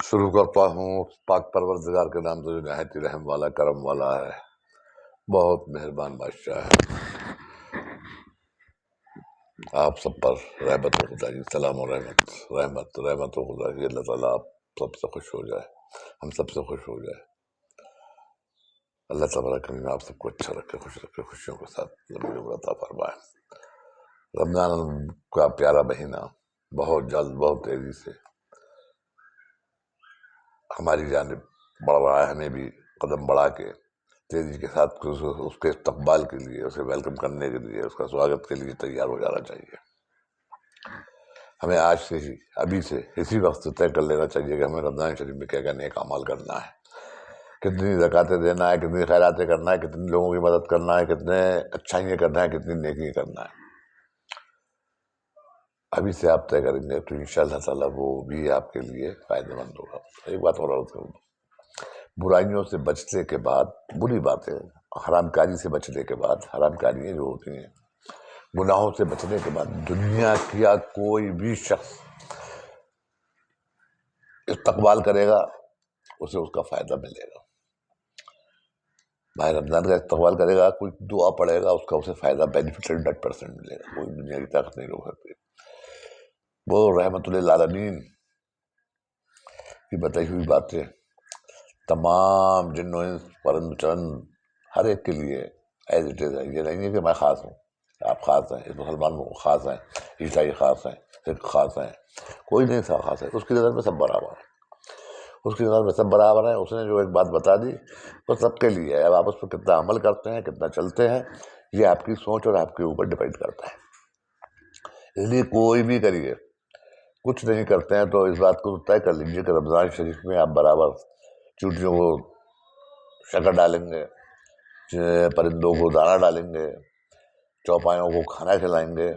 شروع کرتا ہوں پاک پروردگار کے نام سے جو نہایت ہی رحم والا کرم والا ہے، بہت مہربان بادشاہ ہے۔ آپ سب پر رحمت و خدا کی سلام و رحمت و خدا کی اللہ تعالیٰ آپ سب سے خوش ہو جائے، ہم سب سے خوش ہو جائے۔ اللہ تبارک کریم آپ سب کو اچھا رکھے، خوش رکھے، خوشیوں کے ساتھ لمبی عمر عطا فرمائے۔ رمضان کا پیارا مہینہ بہت جلد، بہت تیزی سے ہماری جانب بڑھ رہا ہے، ہمیں بھی قدم بڑھا کے تیزی کے ساتھ اس کے استقبال کے لیے، اسے ویلکم کرنے کے لیے، اس کا سواگت کے لیے تیار ہو جانا چاہیے۔ ہمیں آج سے ہی، ابھی سے، اسی وقت سے طے کر لینا چاہیے کہ ہمیں رمضان شریف میں کیا کیا نیک اعمال کرنا ہے، کتنی زکوٰۃیں دینا ہے، کتنی خیراتیں کرنا ہے، کتنے لوگوں کی مدد کرنا ہے، کتنے اچھائیاں کرنا ہے، کتنی نیکی کرنا ہے۔ ابھی سے آپ طے کریں گے تو انشاءاللہ تعالیٰ وہ بھی آپ کے لیے فائدہ مند ہوگا۔ ایک بات اور عرض کروں، برائیوں سے بچنے کے بعد، بری باتیں، حرام کاری سے بچنے کے بعد، حرام کاریاں جو ہوتی ہیں، گناہوں سے بچنے کے بعد، دنیا کیا کوئی بھی شخص استقبال کرے گا اسے اس کا فائدہ ملے گا۔ ماہ رمضان کا استقبال کرے گا، کوئی دعا پڑھے گا، اس کا اسے فائدہ بینیفٹ 100% ملے گا، کوئی دنیا کی طاقت نہیں روک سکتی۔ وہ رحمت للعالمین کی بتائی ہوئی باتیں تمام جن و انس، پرند چرند، ہر ایک کے لیے ایز اٹ از ہے۔ یہ نہیں ہے کہ میں خاص ہوں، آپ خاص ہیں، اس مسلمان خاص ہیں، عیسائی خاص ہیں، سکھ خاص ہیں، کوئی نہیں سا خاص ہے۔ اس کی نظر میں سب برابر ہیں، اس کی نظر میں سب برابر ہیں۔ اس نے جو ایک بات بتا دی وہ سب کے لیے ہے۔ اب آپ اس پر کتنا عمل کرتے ہیں، کتنا چلتے ہیں، یہ آپ کی سوچ اور آپ کے اوپر ڈپینڈ کرتا ہے۔ اس لیے کوئی بھی کریے، کچھ نہیں کرتے ہیں تو اس بات کو طے کر لیجیے کہ رمضان شریف میں آپ برابر چوٹیوں کو شکر ڈالیں گے، پرندوں کو دانہ ڈالیں گے، چوپایوں کو کھانا کھلائیں گے۔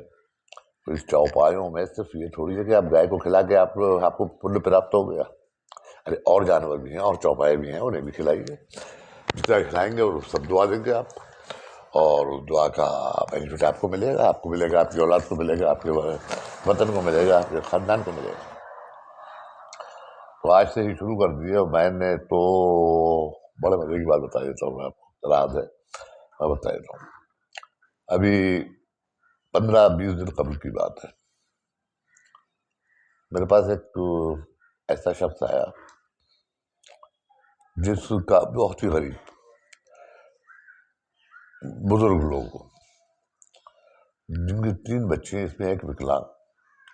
تو اس چوپایوں میں صرف یہ تھوڑی ہے کہ آپ گائے کو کھلا کے آپ کو پنیہ پراپت ہو گیا۔ ارے اور جانور بھی ہیں، اور چوپائے بھی ہیں، انہیں بھی کھلائیے۔ جتنا کھلائیں گے اور سب دعا دیں گے آپ، اور اس دعا کا بینیفٹ آپ کو ملے گا، آپ کو ملے گا، آپ کی اولاد کو ملے گا، آپ کے وطن کو ملے گا، آپ کے خاندان کو ملے گا۔ تو آج سے ہی شروع کر دیے۔ میں نے تو بڑے مزے کی بات بتا دیتا ہوں، میں آپ کو رات ہے، میں بتا دیتا ہوں۔ ابھی 15-20 دن قبل کی بات ہے، میرے پاس ایک ایسا شخص آیا جس کا بہت ہی غریب بزرگ لوگ، جن کی 3 بچے ہیں، اس میں ایک وکلانگ،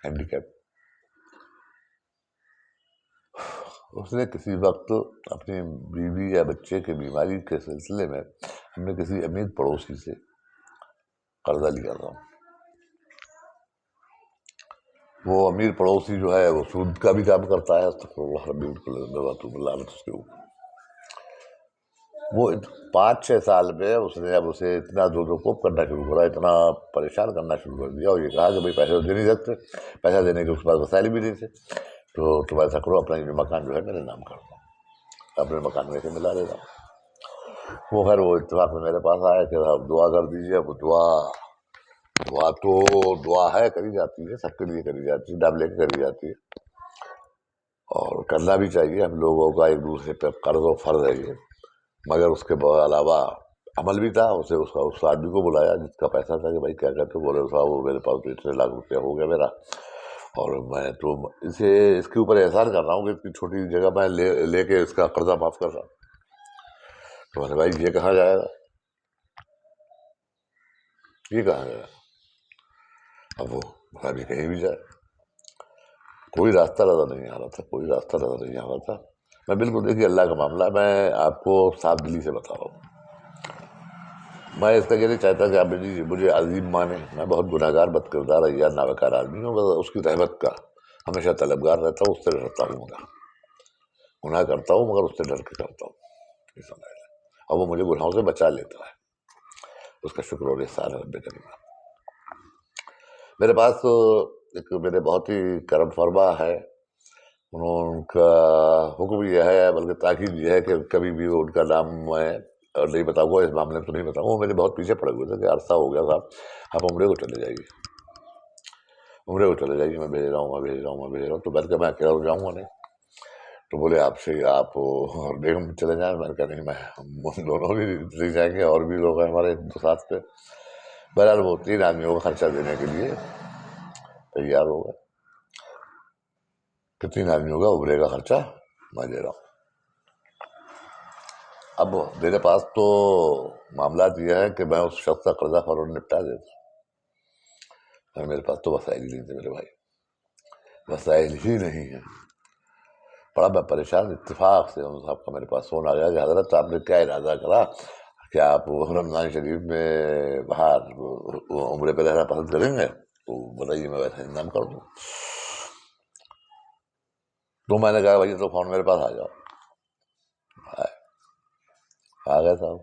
ہینڈیکیپ۔ اس نے کسی وقت اپنی بیوی یا بچے کی بیماری کے سلسلے میں، ہم نے کسی امیر پڑوسی سے قرضہ لیا تھا۔ وہ امیر پڑوسی جو ہے وہ سود کا بھی کام کرتا ہے، استغفر اللہ ربی لعنت اس کے اوپر۔ وہ 5-6 سال میں اس نے اب اسے اتنا کوپ کرنا شروع کرا، اتنا پریشان کرنا شروع کر دیا، اور یہ کہا کہ بھائی پیسے تو دے نہیں سکتے، پیسہ دینے کے اس کے پاس وسائل بھی نہیں تھے، تو تم ایسا کرو، اپنا یہ مکان جو ہے میرے نام کر دو، اپنے مکان میں سے ملا لیتا ہوں۔ وہ خیر وہ اتفاق میں میرے پاس آیا کہ آپ دعا کر دیجیے۔ وہ دعا تو دعا ہے، کری جاتی ہے، سب کے لیے کری جاتی ہے، ڈب لے کے کری جاتی ہے، اور کرنا بھی چاہیے۔ ہم لوگوں کا ایک دوسرے پہ قرض و فرض ہے یہ، مگر اس کے علاوہ عمل بھی تھا۔ اس آدمی کو بلایا جس کا پیسہ تھا کہ بھائی کیا کہتے، بولے صاحب وہ میرے پاس 3 لاکھ روپیہ ہو گیا میرا، اور میں تو اس کے اوپر احسان کر رہا ہوں کہ اتنی چھوٹی جگہ میں لے کے اس کا قرضہ معاف کر رہا ہوں۔ تو میں نے بھائی یہ کہاں جائے گا، یہ کہاں جائے گا؟ اب وہ ابھی کہیں بھی جائے، کوئی راستہ نظر نہیں آ رہا تھا، کوئی راستہ نظر نہیں آ رہا تھا۔ میں بالکل، دیکھیے اللہ کا معاملہ، میں آپ کو صاف دلی سے بتا رہا ہوں، میں اس کا یہ نہیں چاہتا کہ آپ مجھے عظیم مانیں، میں بہت گناہ گار، بد کردار، عیار ناوکار آدمی ہوں، بس اس کی رحمت کا ہمیشہ طلبگار رہتا ہوں، اس سے ڈرتا ہوں، گناہ کرتا ہوں مگر اس سے ڈر کے کرتا ہوں، اور وہ مجھے گناہوں سے بچا لیتا ہے، اس کا شکر اور احسان ہے رب کریم۔ میرے پاس ایک میرے بہت ہی کرم فرما ہے، ان کا حکم یہ ہے، بلکہ تاکید یہ ہے کہ کبھی بھی ان کا نام میں نہیں بتاؤں گا، اس معاملے میں تو نہیں بتاؤں گا۔ وہ میرے بہت پیچھے پڑے ہوئے تھے کہ عرصہ ہو گیا صاحب، آپ عمرے کو چلے جائیے، عمرے کو چلے جائیے، میں بھیج رہا ہوں، میں بھیج رہا ہوں، میں بھیج رہا ہوں۔ تو میں اکیلا تو جاؤں گا نہیں، تو بولے آپ سے آپ اور بیگم چلے جائیں. میں نے کہا نہیں، ہم دونوں بھی لے جائیں گے، اور بھی لوگ ہیں ہمارے ساتھ پہ. بہرحال وہ 3 آدمیوں کو خرچہ دینے کے لیے تیار ہو گئے کہ 3 آدمیوں کا عمرے کا خرچہ میں دے رہا ہوں. اب میرے پاس تو معاملات یہ ہے کہ میں اس شخص کا قرضہ فوراً نپٹا دیتا. میرے پاس تو وسائل ہی نہیں تھے میرے بھائی، وسائل ہی نہیں ہیں. بڑا میں پریشان. اتفاق سے صاحب کا میرے پاس فون آ گیا کہ حضرت آپ نے کیا ارادہ کرا کہ آپ رمضان شریف میں باہر عمرے پہ رہنا پسند کریں گے؟ تو بتائیے، میں ویسا انتظام کر دوں. تو میں نے کہا بھائی تو فون میرے پاس آ جاؤ. آ گئے صاحب.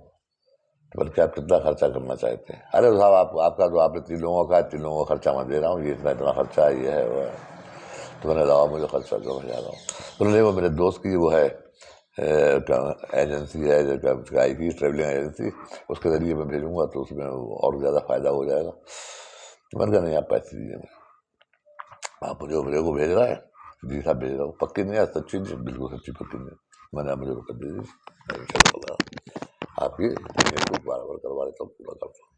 بلکہ آپ کتنا خرچہ کرنا چاہتے ہیں؟ ارے صاحب آپ کا جو آپ نے 3 لوگوں کا 3 لوگوں کا خرچہ میں دے رہا ہوں، یہ اتنا خرچہ ہے، یہ ہے وہ ہے. تو میں نے کہا مجھے خرچہ جو میں جا رہا ہوں. تو نہیں، وہ میرے دوست کی وہ ہے ایجنسی ہے کی ٹریولنگ ایجنسی، اس کے ذریعے میں بھیجوں گا تو اس میں اور زیادہ فائدہ ہو جائے گا. تو میں نے کہا نہیں، آپ پیسے دیجیے، آپ مجھے عمرے کو بھیج رہے ہیں؟ جی صاحب بھیج رہا ہوں. پکی نہیں ہے؟ سچی نہیں، بالکل سچی پکی نہیں. میں نے مجھے روپے دے دیجیے، آپ کی برابر کروا لیتا ہوں، پورا کرتا ہوں.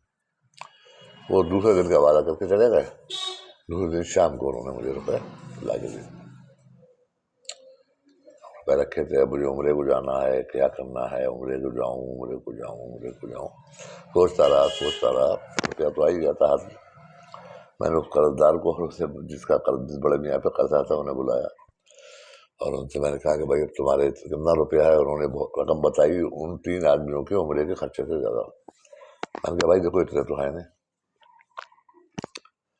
وہ دوسرے دن کا وعدہ کر کے چلے گئے. دوسرے دن شام کو انہوں نے مجھے روپے لا کے دیے. میں رکھے تھے مجھے عمرے کو جانا ہے، کیا کرنا ہے، عمرے کو جاؤں، عمرے کو جاؤں، عمرے کو جاؤں. سوچتا رہا. روپیہ تو آ ہی جاتا ہاتھ میں. میں نے اس قرض دار کو، جس کا قرض، جس بڑے میاں پہ قرضہ تھا، انہیں بلایا اور ان سے میں نے کہا کہ بھائی تمہارے کتنا روپیہ ہے؟ انہوں نے رقم بتائی ان 3 آدمیوں کے عمرے کے خرچے سے زیادہ. میں نے کہا بھائی دیکھو اتنے تو ہے نہیں،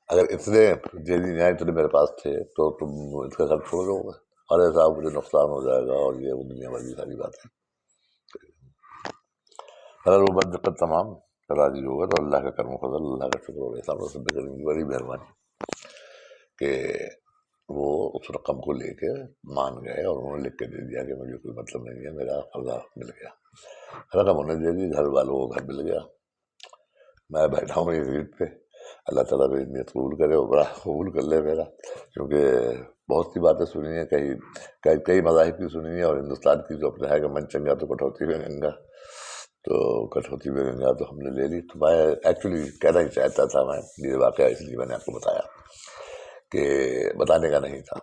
اگر اتنے جیدی نہایت اتنے میرے پاس تھے تو تم اس کا خرچ چھوڑ دو گے. ارے صاحب مجھے نقصان ہو جائے گا، اور یہ وہ دنیا بھر کی ساری باتیں. اگر وہ بد دقت تمام راضی ہوگا تو اللہ کا کرم و فضل، اللہ کا شکر ہوگا، سامنے سے کرنے کی بڑی مہربانی کہ وہ اس رقم کو لے کے مان گئے اور انہوں نے لکھ کے دے دیا کہ مجھے کوئی مطلب نہیں ہے، میرا قرضہ مل گیا. رقم انہیں دے دی، گھر والوں کو گھر مل گیا. میں بیٹھا ہوں یہ سیٹ پہ. اللہ تعالیٰ میری نیت قبول کرے، اور بڑا قبول کر لے میرا، کیونکہ بہت سی باتیں سنی ہیں، کئی مذاہب کی سنی ہیں، اور ہندوستان کی جو اپنا ہے کہ من چنگا تو کٹوتی میں گنگا. تو کٹوتی میں گنگا تو ہم نے لے لی. تو میں ایکچولی کہنا ہی چاہتا تھا، میں یہ واقعہ اس لیے میں نے آپ کو بتایا کہ بتانے کا نہیں تھا،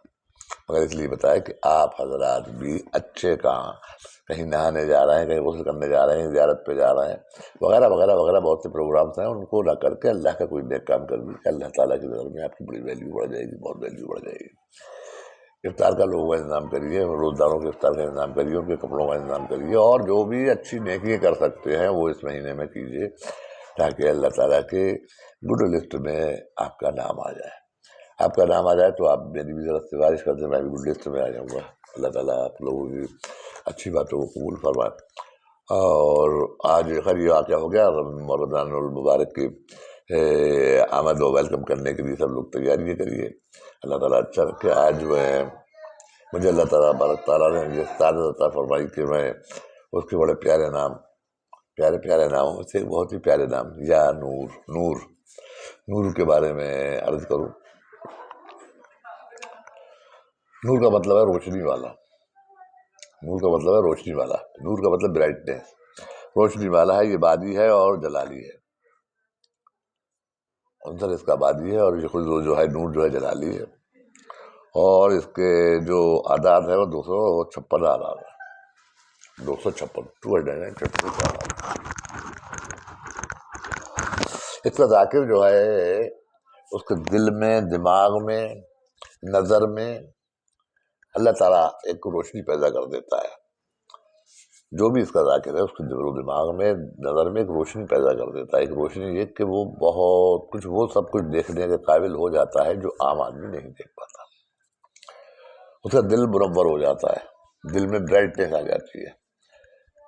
مگر اس لیے بتایا کہ آپ حضرات بھی اچھے کہیں نہانے جا رہے ہیں، کہیں غسل کرنے جا رہے ہیں، زیارت پہ جا رہے ہیں، وغیرہ وغیرہ وغیرہ، بہت سے پروگرامس ہیں، ان کو نہ کر کے اللہ کا کوئی نیک کام کر دیجیے. اللہ تعالیٰ کی نظر میں آپ کی بڑی ویلیو بڑھ جائے گی، بہت ویلیو بڑھ جائے گی. افطار کا لوگوں کا انتظام کریے، روزداروں کے افطار کا انتظام کریے، ان کے کپڑوں کا انتظام کریے، اور جو بھی اچھی نیکی کر سکتے ہیں وہ اس مہینے میں کیجیے، تاکہ اللہ تعالیٰ کے گڈ لسٹ میں آپ کا نام آ جائے. آپ کا نام آ جائے تو آپ میری بھی ذرا سفارش کر دیں، میں بھی گڈ لسٹ میں آ جاؤں گا. اللہ تعالیٰ آپ لوگوں کی اچھی باتوں کو قبول فرمائے. اور آج خیر یہ واقعہ ہو گیا رمضان المبارک کی آمد و ویلکم کرنے کے لیے سب لوگ تیاریاں کریے. اللہ تعالیٰ اچھا رکھے. آج مجھے اللہ تعالیٰ بارک تعالیٰ نے یہ سعادت عطا فرمائی کہ میں اس کے بڑے پیارے نام، پیارے ناموں سے بہت ہی پیارے نام، یا نور کے بارے میں عرض کروں. نور کا مطلب ہے روشنی والا. نور کا مطلب ہے روشنی والا. نور کا مطلب برائٹنیس، روشنی والا ہے. یہ بادی ہے اور جلالی ہے. عنصر اس کا بادی ہے، اور یہ خود جو ہے نور جو ہے جلالی ہے. اور اس کے جو اعداد ہے وہ 256 اعداد ہے. 256 اس کا ذاکر جو ہے اس کے دل میں، دماغ میں، نظر میں اللہ تعالیٰ ایک روشنی پیدا کر دیتا ہے. جو بھی اس کا ذاکر ہے اس کے دل و دماغ میں، نظر میں ایک روشنی پیدا کر دیتا ہے. ایک روشنی یہ کہ وہ بہت کچھ، وہ سب کچھ دیکھنے کے قابل ہو جاتا ہے جو عام آدمی نہیں دیکھ پاتا. اس کا دل منور ہو جاتا ہے، دل میں برائٹنیس آ جاتی ہے.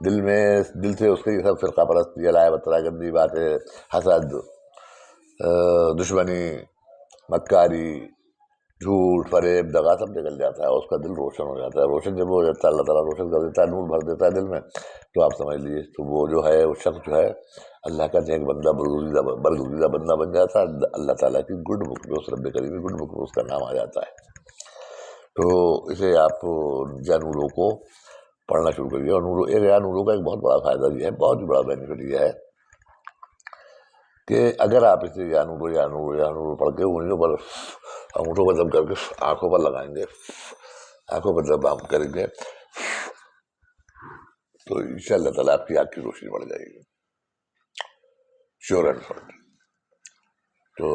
دل سے اس کی سب فرقہ پرستی، لائے بترا، گندی باتیں، حسد، دشمنی، مکاری، جھوٹ، فریب، دغا سب نکل جاتا ہے. اور اس کا دل روشن ہو جاتا ہے. روشن جب ہو جاتا ہے، اللہ تعالیٰ روشن کر دیتا ہے، نور بھر دیتا ہے دل میں. تو آپ سمجھ لیجیے تو وہ جو ہے، وہ شخص جو ہے اللہ کا نیک بندہ، برگزیدہ بندہ بن جاتا ہے. اللہ تعالیٰ کی گڈ بک میں، اس رب کریم کی گڈ بک میں اس کا نام آ جاتا ہے. تو اسے آپ یا نورو کو پڑھنا شروع کریے. اور یا نورو کا ایک بہت بڑا فائدہ یہ ہے, بہت ہی بڑا بینیفٹ یہ ہے کہ اگر آپ اسے یا نورو پڑھ کے انگوٹھوں پر دم کر کے آنکھوں پر لگائیں گے, آنکھوں پر دم آپ کریں گے, تو انشاء اللہ تعالیٰ آپ کی آنکھ کی روشنی بڑھ جائے گی, شیور اینڈ شورٹ. تو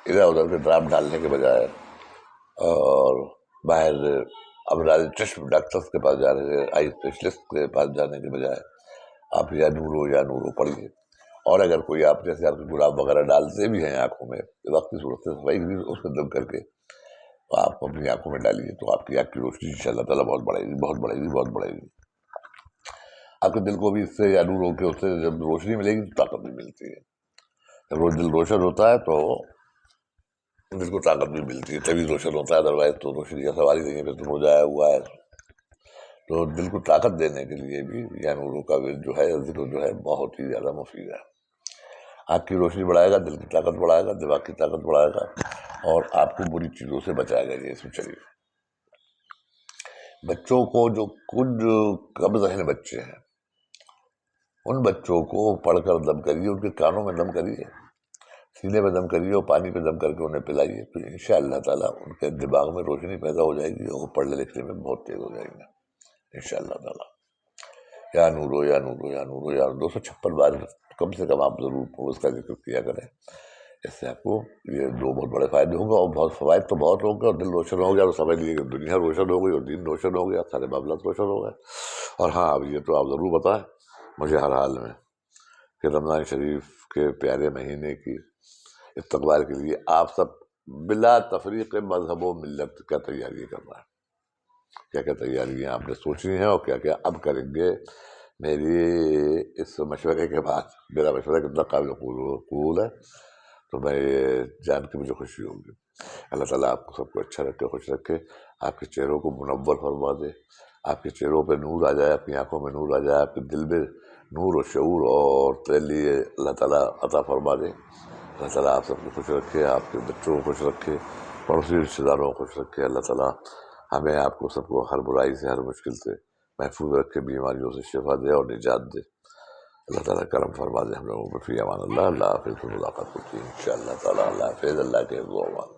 ادھر ادھر کے ڈراپ ڈالنے کے بجائے اور باہر امراض چشم ڈاکٹرس کے پاس جانے سے, آئی اسپیشلسٹ کے پاس جانے کے بجائے آپ یا نورو پڑھیے. اور اگر کوئی آپ جیسے آپ گلاب وغیرہ ڈالتے بھی ہیں آنکھوں میں, وقت کی صورت سے صفائی بھی اس میں دم کر کے تو آپ اپنی آنکھوں میں ڈالیے, تو آپ کی آنکھ کی روشنی ان شاء اللہ تعالیٰ بہت بڑھے گی, بہت بڑھے گی, بہت بڑھے گی. آپ کے دل کو بھی اس سے یا نور ہو کے اس سے جب روشنی ملے گی تو طاقت بھی ملتی ہے. جب روز دل روشن ہوتا ہے تو دل کو طاقت بھی ملتی ہے, تبھی روشن ہوتا ہے, ادروائز تو روشنی کا سوال ہی نہیں ہے, پھر تو روزہ ہوا ہے. تو دل کو طاقت دینے کے لیے بھی یا نورو کا جو ہے ذکر جو ہے بہت ہی زیادہ مفید ہے. آنکھ کی روشنی بڑھائے گا, دل کی طاقت بڑھائے گا, دماغ کی طاقت بڑھائے گا, اور آپ کو بری چیزوں سے بچائے گا. یہ اس میں چلیے, بچوں کو جو کچھ کم ذہن بچے ہیں ان بچوں کو پڑھ کر دم کریے, ان کے کانوں میں دم کریے, سینے پہ دم کریے, اور پانی پہ دم کر کے انہیں پلائیے, تو ان شاء اللہ تعالیٰ ان کے دماغ میں روشنی پیدا ہو جائے گی, اور وہ پڑھنے لکھنے میں بہت تیز ہو جائیں گے ان شاء اللہ تعالیٰ. یا نورو یا نورو یا نورو یا 256 بار کم سے کم آپ ضرور اس کا ذکر کیا کریں. اس سے آپ کو یہ دو بہت بڑے فائدے ہوں گے, اور بہت فوائد تو بہت ہوں گے, اور دل روشن ہو گیا تو سمجھ لیجیے کہ دنیا روشن ہو گئی, اور دین روشن ہو گیا, سارے معاملات روشن ہو گئے. اور ہاں, اب یہ تو آپ ضرور بتائیں مجھے ہر حال میں کہ رمضان شریف کے پیارے مہینے کی استقبال کے لیے آپ سب بلا تفریق مذہب و ملت کا تیاری کرنا ہے. کیا کیا تیاریاں آپ نے سوچی ہیں اور کیا کیا اب کریں گے. میری اس مشورے کے بعد میرا مشورہ کتنا قابل قبول ہے تو میں یہ جان کے مجھے خوشی ہوگی. اللہ تعالیٰ آپ کو سب کو اچھا رکھے, خوش رکھے, آپ کے چہروں کو منور فرما دے, آپ کے چہروں پہ نور آ جائے, اپنی آنکھوں میں نور آ جائے, آپ کے دل میں نور و شعور اور تیلی اللہ تعالیٰ عطا فرما دے. اللہ تعالیٰ آپ سب کو خوش رکھے, آپ کے بچوں کو خوش رکھے, پڑوسی رشتے داروں کو خوش رکھے. اللہ تعالیٰ ہمیں آپ کو سب کو ہر برائی سے, ہر مشکل سے محفوظ رکھے, بیماریوں سے شفا دے اور نجات دے. اللہ تعالیٰ کرم فرما دے ہم لوگوں کو. فی امان اللہ. اللہ حافظ. ملاقات ہوتی ہے ان شاء اللہ تعالیٰ. اللہ حافظ. اللہ کے امان.